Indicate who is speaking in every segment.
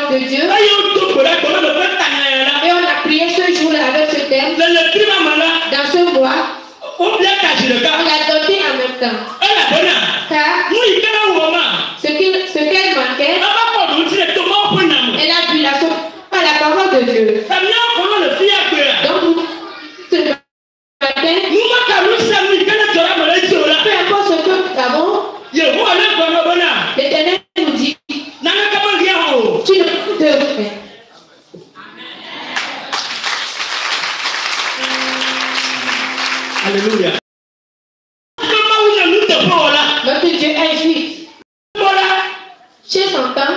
Speaker 1: parole de Dieu. Et on a prié ce jour-là avec ce thème. Dans ce mois, on l'a doté en même temps. Car ce qu'elle manquait, elle a vu la parole de Dieu. Donc, ce matin, peu importe ce que nous avons, l'Éternel nous dit, tu ne peux te faire.
Speaker 2: Alléluia.
Speaker 1: Notre Dieu est juif. Chez son temps,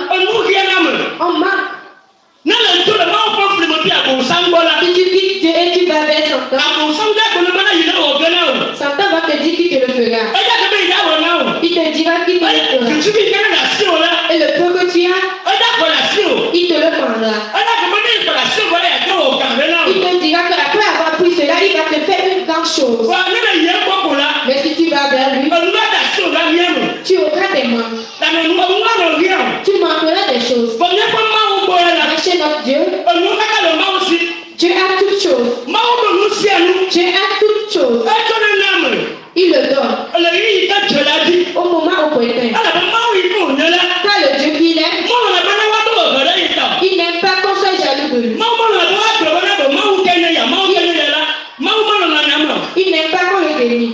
Speaker 1: on manque. Si tu quittes Dieu et tu vas vers son temps, son temps va te dire qui te le fera. Il te dira qui te le fera. Et le peu que tu as, il te le prendra. Il te dira qu'après avoir pris cela, il va te faire une grande chose. Mais si tu vas vers lui, tu auras des manques. Tu manqueras des choses. Mais chez notre Dieu, Dieu a toutes choses. Dieu a toutes choses. Il le donne au moment opportun. Car le Dieu qu'il est, il n'aime pas qu'on soit jaloux de lui. Il n'aime pas qu'on le dénie.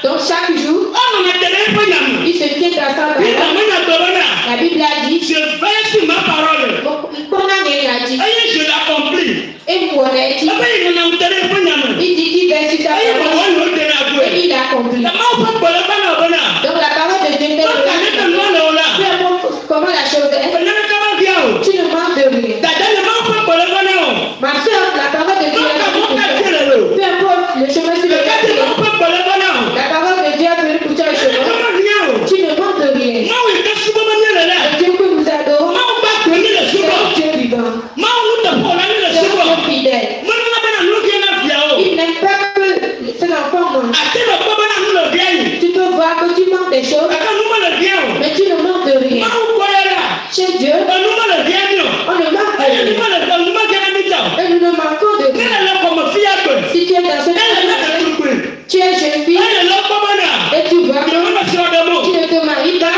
Speaker 1: Donc chaque jour, il se tient dans sa parole. La Bible a dit,
Speaker 2: je veille sur ma parole.
Speaker 1: je l'accomplis. Et vous on a dit, il dit qu'il veille sur sa parole. Et il accomplit. Donc la parole de Dieu est comment la chose est. Tu ne manques de rien. Ma soeur, la parole de Dieu est peu importe le chemin sur lequel tu es. La parole de Dieu est venue pour toi le chemin. Tu ne manques de rien. Le Dieu que nous adorons, c'est un Dieu vivant. C'est un Dieu fidèle. Il n'aime pas que ses enfants mangent. Tu peux voir que tu manques des choses, mais tu ne manques de rien. Chez Dieu, on ne manque de rien. Et nous ne manquons de rien. Si tu es dans cette famille, tu es jeune fille, et tu vois que tu ne te maries pas,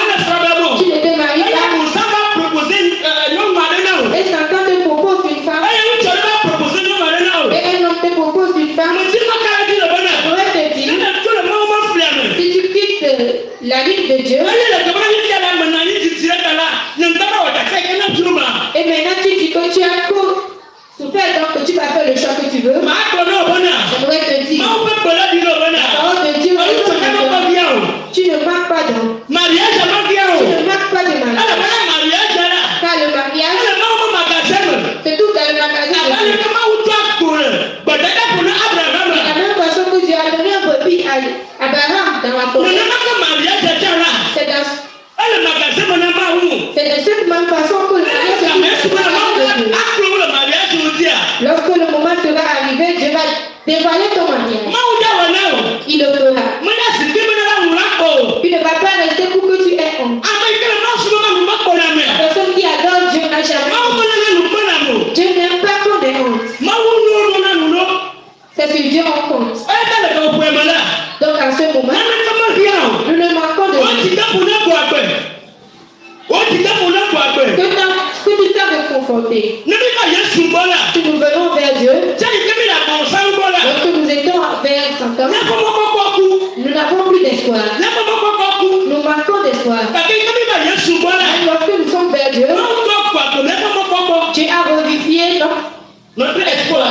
Speaker 1: et Satan te propose une femme, et un homme te propose une femme, je pourrais te dire, si tu quittes la ligne de Dieu, et maintenant tu dis que tu as souffert, donc que tu vas faire le choix que tu veux, je pourrais te dire, la parole de Dieu, tu ne manques pas d'homme, tu ne manques pas de mariage, car le mariage, c'est tout dans le magasin de Dieu. De la même façon que Dieu a donné un brebis à Abraham dans la forêt, c'est de cette même façon que le mariage se dit. Lorsque le moment sera arrivé, Dieu va dévoiler ton mariage. Il le fera. Tu ne vas pas rester pour que tu aies honte. La personne qui adore Dieu n'a jamais honte. Dieu n'aime pas qu'on ait honte. C'est sur Dieu on compte. Donc à ce moment, nous ne manquons de rien. Que tu t'as de conforter. Si nous venons vers Dieu, lorsque nous étions vers Satan, nous n'avons plus d'espoir. Nous manquons d'espoir. Lorsque nous sommes vers Dieu, Dieu a revivifié notre espoir,